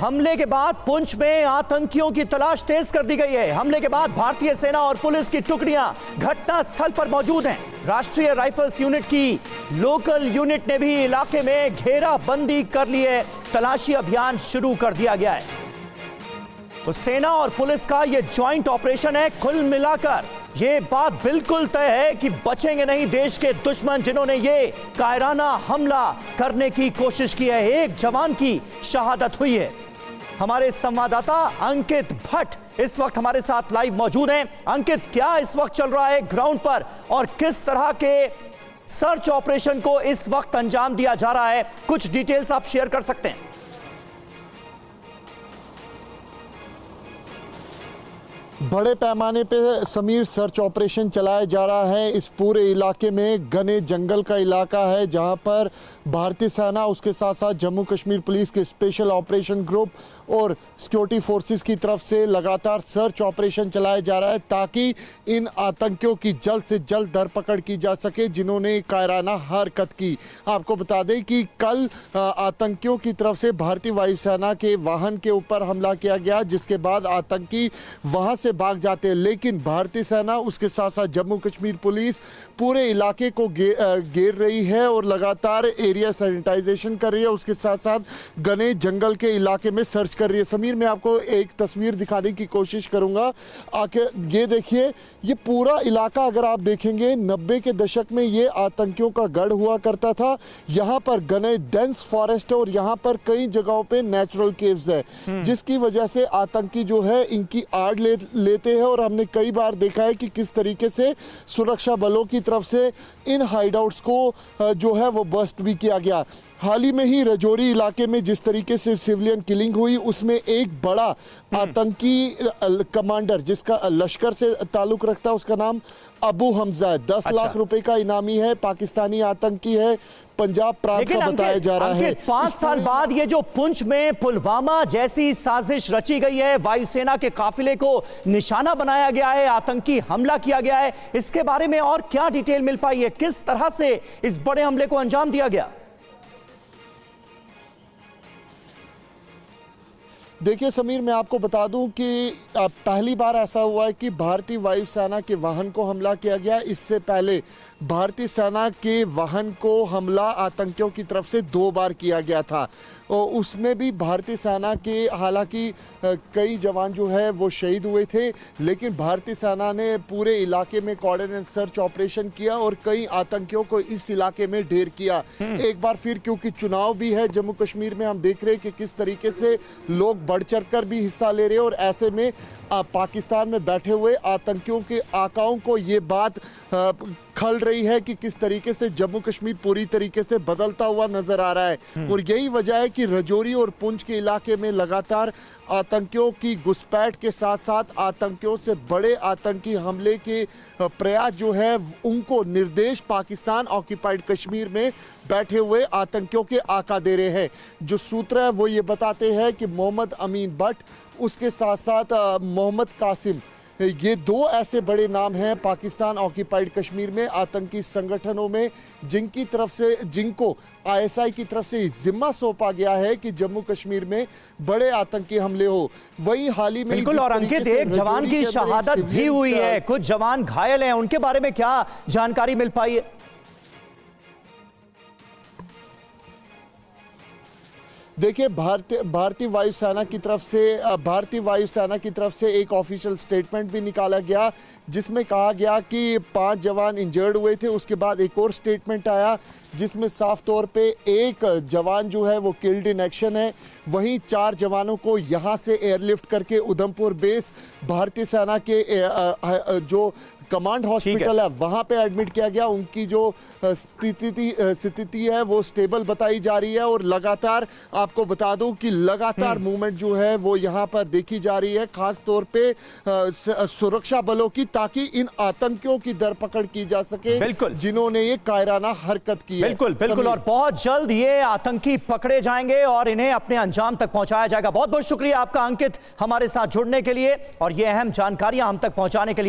हमले के बाद पुंछ में आतंकियों की तलाश तेज कर दी गई है। हमले के बाद भारतीय सेना और पुलिस की टुकड़ियां घटना स्थल पर मौजूद हैं। राष्ट्रीय राइफल्स यूनिट की लोकल यूनिट ने भी इलाके में घेराबंदी कर ली है। तलाशी अभियान शुरू कर दिया गया है। तो सेना और पुलिस का यह ज्वाइंट ऑपरेशन है। कुल मिलाकर यह बात बिल्कुल तय है कि बचेंगे नहीं देश के दुश्मन जिन्होंने ये कायराना हमला करने की कोशिश की है। एक जवान की शहादत हुई है। हमारे संवाददाता अंकित भट्ट इस वक्त हमारे साथ लाइव मौजूद हैं। अंकित, क्या इस वक्त चल रहा है ग्राउंड पर और किस तरह के सर्च ऑपरेशन को इस वक्त अंजाम दिया जा रहा है? कुछ डिटेल्स आप शेयर कर सकते हैं? बड़े पैमाने पे समीर सर्च ऑपरेशन चलाया जा रहा है। इस पूरे इलाके में घने जंगल का इलाका है जहां पर भारतीय सेना उसके साथ साथ जम्मू कश्मीर पुलिस के स्पेशल ऑपरेशन ग्रुप और सिक्योरिटी फोर्सेस की तरफ से लगातार सर्च ऑपरेशन चलाया जा रहा है ताकि इन आतंकियों की जल्द से जल्द धरपकड़ की जा सके जिन्होंने कायराना हरकत की। आपको बता दें कि कल आतंकियों की तरफ से भारतीय वायुसेना के वाहन के ऊपर हमला किया गया, जिसके बाद आतंकी वहां से भाग जाते हैं, लेकिन भारतीय सेना उसके साथ साथ जम्मू कश्मीर पुलिस पूरे इलाके को घेर रही है और लगातार एरिया सैनिटाइजेशन कर रही है। उसके साथ साथ घने जंगल के इलाके में सर्च कर रही है। समीर, मैं आपको एक तस्वीर दिखाने की कोशिश करूंगा। आके ये देखिए, ये पूरा इलाका अगर आप देखेंगे 90 के दशक में ये आतंकियों का गढ़ हुआ करता था। यहाँ पर घने डेंस फॉरेस्ट है और यहाँ पर कई जगहों पे नेचुरल केव्स है, जिसकी वजह से आतंकी जो है इनकी आड़ लेते हैं। और हमने कई बार देखा है कि किस तरीके से सुरक्षा बलों की तरफ से इन हाइडआउट्स को जो है वो बस्ट भी किया गया। हाल ही में ही रजौरी इलाके में जिस तरीके से सिविलियन किलिंग हुई, उसमें एक बड़ा आतंकी कमांडर जिसका लश्कर से ताल्लुक रखता है, उसका नाम अबू हमजा है। 10 लाख रुपए का इनामी है, पाकिस्तानी आतंकी है, पंजाब प्रांत का बताया जा रहा है। 5 साल बाद ये जो पुंछ में पुलवामा जैसी साजिश रची गई है, वायुसेना के काफिले को निशाना बनाया गया है, आतंकी हमला किया गया है, इसके बारे में और क्या डिटेल मिल पाई है? किस तरह से इस बड़े हमले को अंजाम दिया गया? देखिए समीर, मैं आपको बता दूं कि पहली बार ऐसा हुआ है कि भारतीय वायुसेना के वाहन को हमला किया गया। इससे पहले भारतीय सेना के वाहन को हमला आतंकियों की तरफ से 2 बार किया गया था और उसमें भी भारतीय सेना के हालांकि कई जवान जो है वो शहीद हुए थे, लेकिन भारतीय सेना ने पूरे इलाके में कोऑर्डिनेट सर्च ऑपरेशन किया और कई आतंकियों को इस इलाके में ढेर किया। एक बार फिर क्योंकि चुनाव भी है जम्मू कश्मीर में, हम देख रहे हैं कि किस तरीके से लोग बढ़ चढ़ कर भी हिस्सा ले रहे हैं और ऐसे में पाकिस्तान में बैठे हुए आतंकियों के आकाओं को ये बात खल रही है कि किस तरीके से जम्मू कश्मीर पूरी तरीके से बदलता हुआ नजर आ रहा है। और यही वजह है कि रजौरी और पुंछ के इलाके में लगातार आतंकियों की घुसपैठ के साथ साथ आतंकियों से बड़े आतंकी हमले के प्रयास जो है उनको निर्देश पाकिस्तान ऑक्यूपाइड कश्मीर में बैठे हुए आतंकियों के आका दे रहे हैं। जो सूत्र है वो ये बताते हैं कि मोहम्मद अमीन भट्ट, उसके साथ साथ मोहम्मद कासिम, ये 2 ऐसे बड़े नाम हैं पाकिस्तान ऑक्यूपाइड कश्मीर में आतंकी संगठनों में जिनको आईएसआई की तरफ से जिम्मा सौंपा गया है कि जम्मू कश्मीर में बड़े आतंकी हमले हो। वही हाल ही में बिल्कुल, और अंकित, एक जवान की शहादत भी हुई है, कुछ जवान घायल हैं, उनके बारे में क्या जानकारी मिल पाई है? देखिए, भारतीय वायुसेना की तरफ से एक ऑफिशियल स्टेटमेंट भी निकाला गया जिसमें कहा गया कि 5 जवान इंजर्ड हुए थे। उसके बाद एक और स्टेटमेंट आया जिसमें साफ तौर पे एक जवान जो है वो किल्ड इन एक्शन है। वहीं 4 जवानों को यहां से एयरलिफ्ट करके उधमपुर बेस भारतीय सेना के जो कमांड हॉस्पिटल है वहां पे एडमिट किया गया। उनकी जो स्थिति है वो स्टेबल बताई जा रही है और लगातार आपको बता दूं कि लगातार मूवमेंट जो है वो यहां पर देखी जा रही है, खास तौर पे सुरक्षा बलों की, ताकि इन आतंकियों की धरपकड़ की जा सके जिन्होंने ये कायराना हरकत की है। बिल्कुल, और बहुत जल्द ये आतंकी पकड़े जाएंगे और इन्हें अपने अंजाम तक पहुंचाया जाएगा। बहुत बहुत शुक्रिया आपका अंकित, हमारे साथ जुड़ने के लिए और ये अहम जानकारियां हम तक पहुंचाने के लिए।